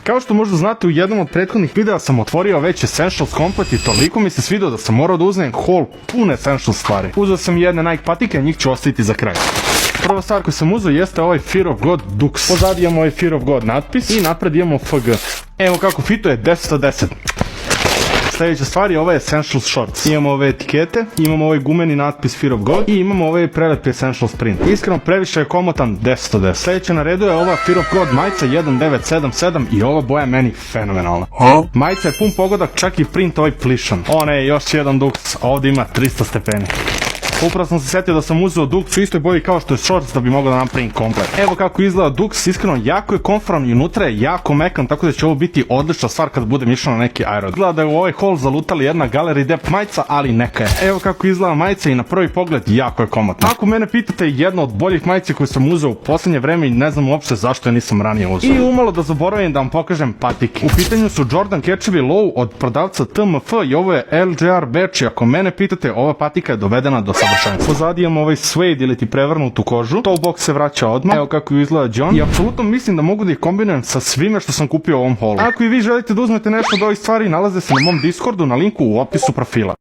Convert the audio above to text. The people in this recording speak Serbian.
Kao što možda znate, u jednom od prethodnih videa sam otvorio već Essentials komplet i toliko mi se svidao da sam morao da uzmem haul pune Essentials stvari. Uzeo sam jedne Nike patike, a njih ću ostaviti za kraj. Prva stvar koju sam uzeo jeste ovaj Fear of God Dux. Pozadnji imamo ovaj Fear of God natpis i napred imamo FG. Evo kako fituje, 10 od 10. Sljedeća stvar je ovaj Essentials Shorts. Imamo ove etikete, imamo ovaj gumeni natpis Fear of God i imamo ovaj prelepi Essentials print. Iskreno, previše je komotan, 10 od 10. Sljedeća na redu je ova Fear of God majica 1977 i ova boja meni fenomenalna. Majica je pun pogodak, čak i print ovaj plišan. Je još jedan Dux, ovdje ima 300 stepeni. Upravo sam se sjetio da sam uzeo Dux u istoj boji kao što je Shorts da bi mogao da napravim komplet. Evo kako izgleda Dux, iskreno jako je konforan i unutra je jako mekan, tako da će ovo biti odlična stvar kad budem išao na neki aerod. Izgleda da je u ovaj haul zalutali jedna Gallery Depth majica, ali neka je. Evo kako izgleda majica i na prvi pogled jako je komotna. Ako mene pitate, jedna od boljih majica koju sam uzeo u posljednje vreme i ne znam uopšte zašto je nisam ranije uzeo. I umalo da zaboravim da vam pokažem patike. U pitanju su Jordan Catchevi Low od prodavca TMF i ovo je LJR Beach i ako mene pitate, ova patika je dovedena do pozadnji imamo ovaj suede ili ti prevrnutu kožu. Toe box se vraća odmah. Evo kako izgleda John. I apsolutno mislim da mogu da ih kombinujem sa svime što sam kupio u ovom haulu. Ako i vi želite da uzmete nešto od ovih stvari, nalaze se na mom Discordu na linku u opisu profila.